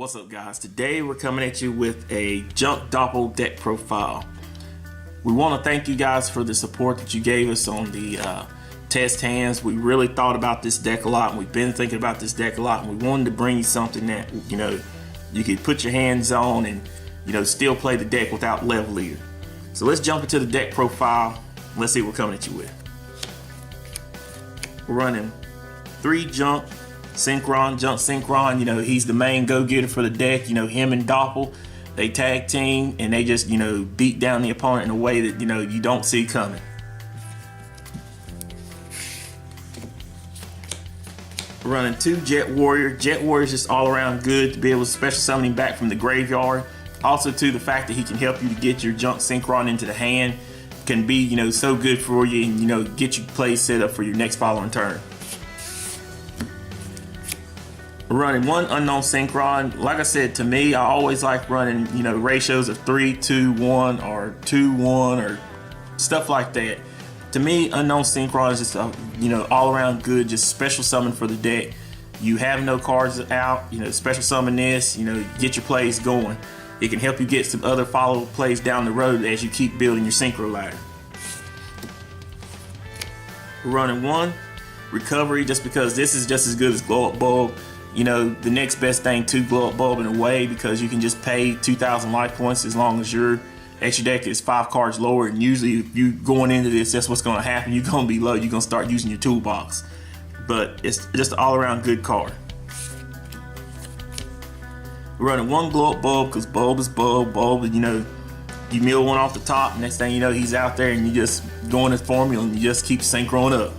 What's up, guys? Today we're coming at you with a junk Doppel deck profile. We want to thank you guys for the support that you gave us on the test hands. We really thought about this deck a lot, and we've been thinking about this deck a lot, and we wanted to bring you something that you could put your hands on and still play the deck without level leader. So let's jump into the deck profile. Let's see what we're coming at you with. We're running 3 junk Synchron. He's the main go-getter for the deck. Him and Doppel, they tag team and they just beat down the opponent in a way that you don't see coming. We're running 2 Jet Warrior. Jet Warrior is just all around good to be able to special summon him back from the graveyard. Also, the fact that he can help you to get your junk Synchron into the hand can be so good for you, and get you play set up for your next following turn. We're running 1 unknown Synchron. Like I said, to me, I always like running ratios of 3-2-1 or 2-1 or stuff like that. To me, unknown Synchron is just all around good, just special summon for the deck. You have no cards out, special summon this, get your plays going. It can help you get some other follow plays down the road as you keep building your synchro ladder. We're running 1 recovery just because this is just as good as glow up bulb. The next best thing to glow up bulb in a way, because you can just pay 2,000 life points as long as your extra deck is 5 cards lower, and usually if you going into this, that's what's going to happen. You're going to be low. You're going to start using your toolbox, but it's just an all-around good card. We're running 1 glow up bulb because bulb is bulb. You mill one off the top, next thing you know, he's out there, and you just go in his formula and you just keep synchroning up.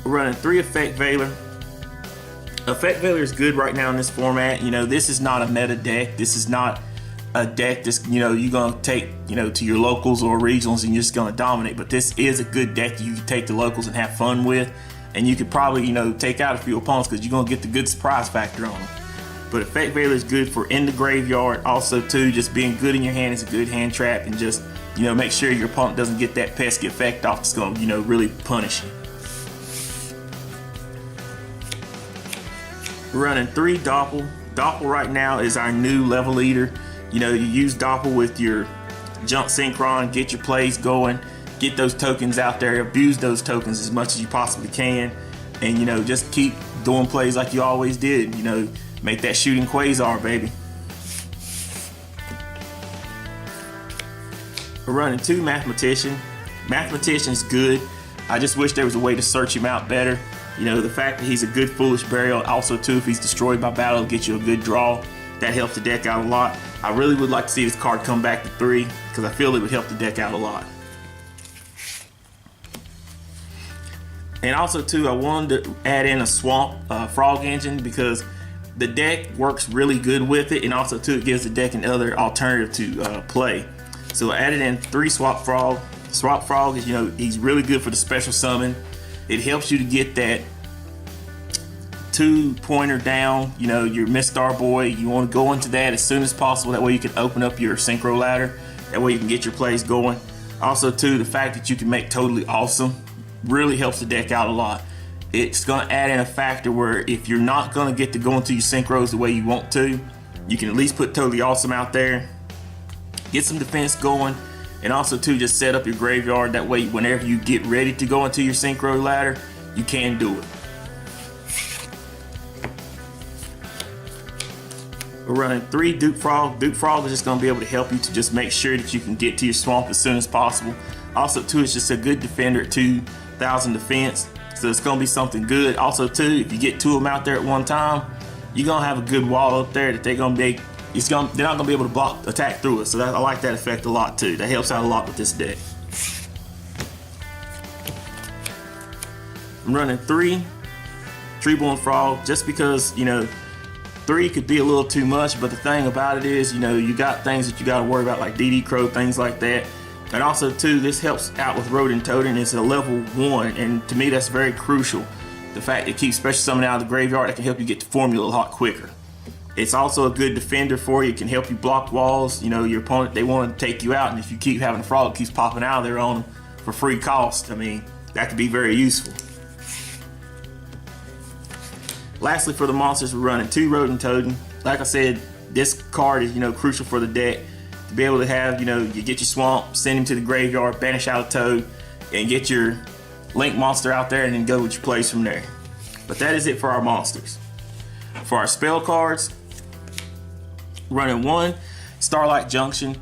We're running 3 Effect Veiler. Effect Veiler is good right now in this format. This is not a meta deck. This is not a deck that's you're gonna take to your locals or regionals and you're just gonna dominate. But this is a good deck that you can take to locals and have fun with, and you could probably take out a few opponents because you're gonna get the good surprise factor on them. But Effect Veiler is good for in the graveyard. Also, just being good in your hand is a good hand trap, and just make sure your opponent doesn't get that pesky effect off. It's gonna really punish you. We're running 3 Doppel. Doppel right now is our new level leader. You use Doppel with your junk Synchron, get your plays going, get those tokens out there, abuse those tokens as much as you possibly can, and just keep doing plays like you always did. Make that shooting Quasar, baby. We're running 2 Mathematician. Mathematician's good. I just wish there was a way to search him out better. The fact that he's a good foolish burial. Also, if he's destroyed by battle, get you a good draw. That helps the deck out a lot. I really would like to see this card come back to 3 because I feel it would help the deck out a lot. And also, I wanted to add in a Swamp Frog Engine because the deck works really good with it, and also, it gives the deck another alternative to play. So I added in 3 Swamp Frog. Swamp Frog is, he's really good for the special summon. It helps you to get that 2-pointer down, your Mistar Boy. You want to go into that as soon as possible. That way you can open up your synchro ladder. That way you can get your plays going. Also, the fact that you can make Totally Awesome really helps the deck out a lot. It's going to add in a factor where if you're not going to get to go into your synchros the way you want to, you can at least put Totally Awesome out there, get some defense going, and also just set up your graveyard. That way whenever you get ready to go into your synchro ladder, you can do it. We're running 3 Duke Frog. Duke Frog is just going to be able to help you to just make sure that you can get to your swamp as soon as possible. Also it's just a good defender at 2,000 defense, so it's going to be something good. Also if you get 2 of them out there at one time, you're going to have a good wall up there that they're not going to be able to attack through it. So I like that effect a lot too. That helps out a lot with this deck. I'm running 3 Treeborn Frog just because 3 could be a little too much, but the thing about it is you got things that you got to worry about like DD Crow, things like that. And also this helps out with Rodent Totem. It's a level 1, and to me that's very crucial. The fact it keeps special summoning out of the graveyard, that can help you get to formula a lot quicker. It's also a good defender for you. It can help you block walls. Your opponent, they want to take you out, and if you keep having a frog that keeps popping out of there on them for free cost, that could be very useful. Lastly, for the monsters, we're running 2 rodent totem. Like I said, this card is, crucial for the deck to be able to have, you get your swamp, send him to the graveyard, banish out a toad, and get your link monster out there, and then go with your plays from there. But that is it for our monsters. For our spell cards, running 1 Starlight Junction.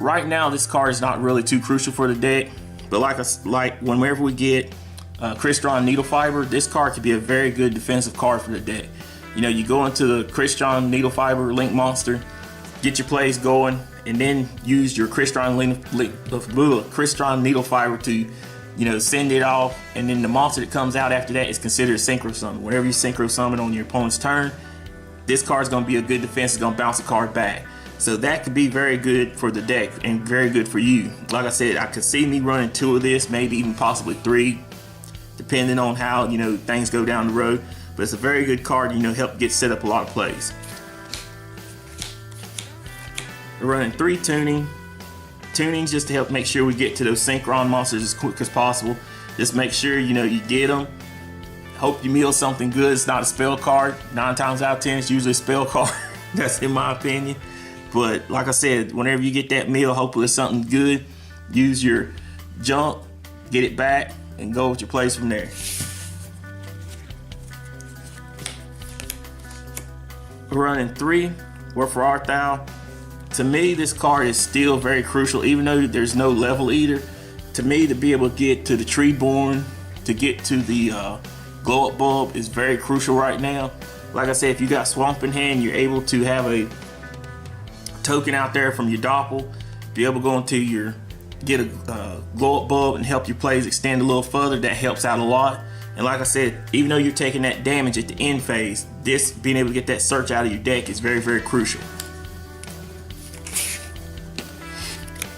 Right now, this card is not really too crucial for the deck, but like whenever we get Crystron Needle Fiber, this card could be a very good defensive card for the deck. You go into the Crystron Needle Fiber link monster, get your plays going, and then use your Crystron Needle Fiber to send it off, and then the monster that comes out after that is considered a Synchro Summon. Whenever you Synchro Summon on your opponent's turn, this card is going to be a good defense. It's going to bounce the card back. So that could be very good for the deck and very good for you. Like I said, I could see me running 2 of this, maybe even possibly 3, depending on how things go down the road. But it's a very good card, help get set up a lot of plays. We're running 3 tunings just to help make sure we get to those Synchron monsters as quick as possible. Just make sure you get them. Hope you meal something good. It's not a spell card. 9 times out of 10 it's usually a spell card. That's in my opinion. But like I said, whenever you get that meal, hopefully it's something good. Use your junk, get it back, and go with your plays from there. We're running 3 Worth for Arthal. To me, this card is still very crucial, even though there's no level eater. To me, to be able to get to the Treeborn, to get to the Glow Up Bulb is very crucial right now. Like I said, if you got Swamp in hand, you're able to have a token out there from your Doppel, be able to go into your, get a Glow Up Bulb and help your plays extend a little further. That helps out a lot. And like I said, even though you're taking that damage at the end phase, this being able to get that search out of your deck is very, very crucial.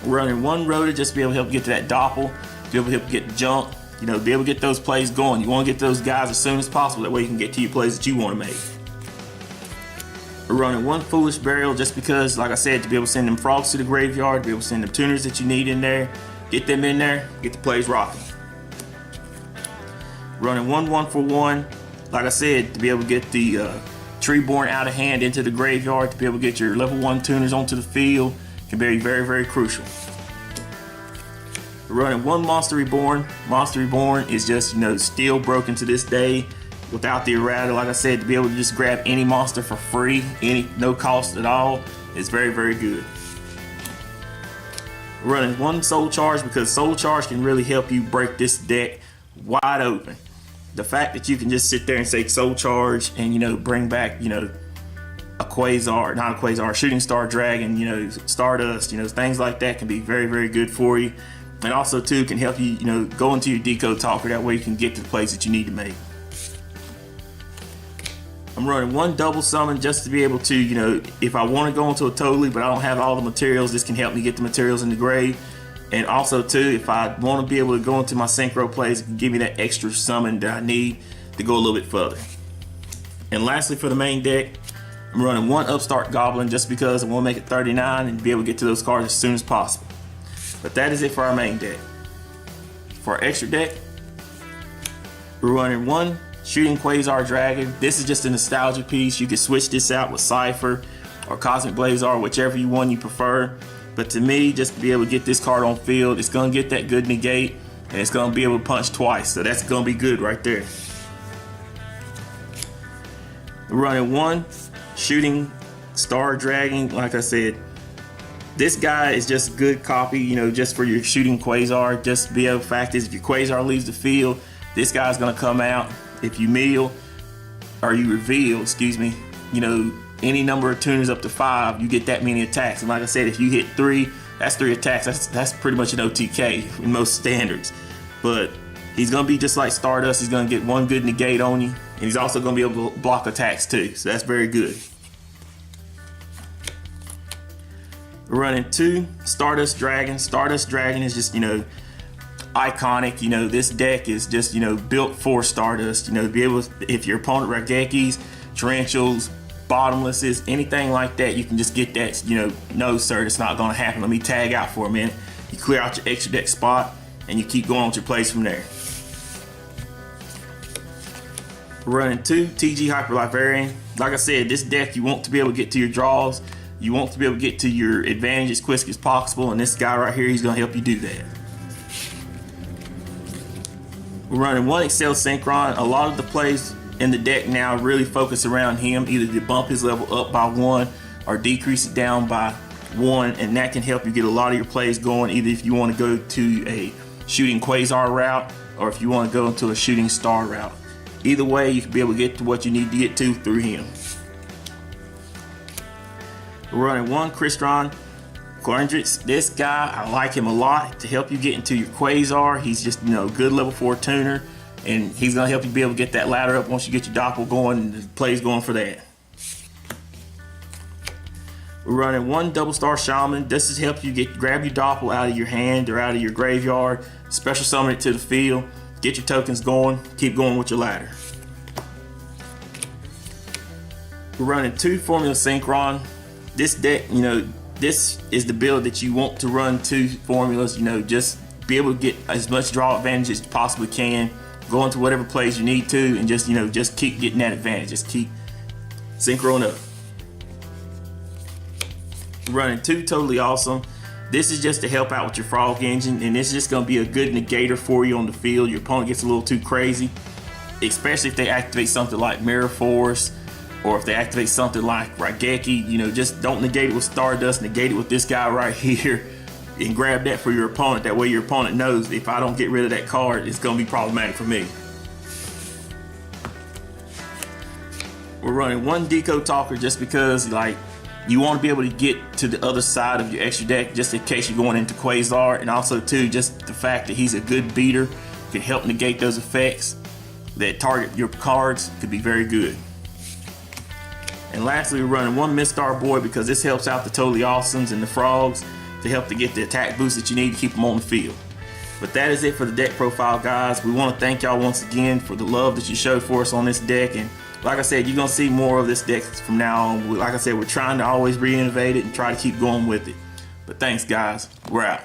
We're running 1 Rota just to be able to help get to that Doppel, be able to help get the junk, be able to get those plays going. You want to get those guys as soon as possible, that way you can get to your plays that you want to make. We're running 1 Foolish Burial just because, like I said, to be able to send them frogs to the graveyard, to be able to send them tuners that you need in there, get them in there, get the plays rocking. Running 1 for 1, like I said, to be able to get the Treeborn out of hand into the graveyard, to be able to get your level 1 tuners onto the field, can be very, very crucial. We're running 1 Monster Reborn. Monster Reborn is just, still broken to this day without the errata. Like I said, to be able to just grab any monster for free, no cost at all, is very, very good. We're running 1 Soul Charge because Soul Charge can really help you break this deck wide open. The fact that you can just sit there and say Soul Charge and bring back a Quasar, not a Quasar, Shooting Star Dragon, Stardust, things like that can be very, very good for you. And also too can help you, go into your Decode Talker. That way you can get to the plays that you need to make. I'm running 1 Double Summon just to be able to, if I want to go into a Totally, but I don't have all the materials, this can help me get the materials in the grave. And also too, if I want to be able to go into my Synchro plays, it can give me that extra summon that I need to go a little bit further. And lastly, for the main deck, I'm running 1 Upstart Goblin just because I want to make it 39 and be able to get to those cards as soon as possible. But that is it for our main deck. For our extra deck, we're running 1 Shooting Quasar Dragon. This is just a nostalgia piece. You can switch this out with Cypher or Cosmic Blazar, whichever one you prefer. But to me, just to be able to get this card on field, it's going to get that good negate, and it's going to be able to punch twice. So that's going to be good right there. We're running 1 Shooting Star Dragon. Like I said, this guy is just a good copy, just for your Shooting Quasar. Just to be able, fact is, if your Quasar leaves the field, this guy's going to come out. If you meal, or you reveal, excuse me, any number of tuners up to 5, you get that many attacks. And like I said, if you hit 3, that's 3 attacks. That's pretty much an OTK in most standards. But he's going to be just like Stardust. He's going to get 1 good negate on you. And he's also going to be able to block attacks too. So that's very good. We're running 2 Stardust Dragon. Stardust Dragon is just, iconic. This deck is just, built for Stardust. To be able to, if your opponent Ragekis, Tarantulas, Bottomlesses, anything like that, you can just get that, no sir, it's not going to happen. Let me tag out for a minute. You clear out your extra deck spot and you keep going with your plays from there. We're running 2 TG Hyper Librarian. Like I said, this deck you want to be able to get to your draws. You want to be able to get to your advantage as quick as possible, and this guy right here, he's going to help you do that. We're running 1 Excel Synchron. A lot of the plays in the deck now really focus around him, either to bump his level up by 1 or decrease it down by 1, and that can help you get a lot of your plays going, either if you want to go to a shooting Quasar route or if you want to go into a shooting star route. Either way, you can be able to get to what you need to get to through him. We're running 1 Crystron Quadrants. This guy, I like him a lot to help you get into your Quasar. He's just, you know, good level 4 tuner, and he's going to help you be able to get that ladder up once you get your Doppel going and the plays going for that. We're running 1 Double Star Shaman. This is help you grab your Doppel out of your hand or out of your graveyard, special summon it to the field, get your tokens going, keep going with your ladder. We're running 2 Formula Synchron. This deck, you know, this is the build that you want to run 2 formulas, you know, just be able to get as much draw advantage as you possibly can, go into whatever plays you need to, and just, you know, just keep getting that advantage, just keep synchroing up. Running 2 Totally Awesome. This is just to help out with your Frog Engine, and this is just going to be a good negator for you on the field. Your opponent gets a little too crazy, especially if they activate something like Mirror Force, or if they activate something like Raigeki. You know, just don't negate it with Stardust, negate it with this guy right here, and grab that for your opponent. That way your opponent knows, if I don't get rid of that card, it's going to be problematic for me. We're running 1 Deco Talker just because, like, you want to be able to get to the other side of your extra deck just in case you're going into Quasar, and also too, just the fact that he's a good beater can help negate those effects that target your cards. Could be very good. And lastly, we're running 1 Mistar Boy because this helps out the Totally Awesomes and the Frogs to help to get the attack boost that you need to keep them on the field. But that is it for the deck profile, guys. We want to thank y'all once again for the love that you showed for us on this deck, and like I said, you're going to see more of this deck from now on. Like I said, we're trying to always re-innovate it and try to keep going with it. But thanks, guys. We're out.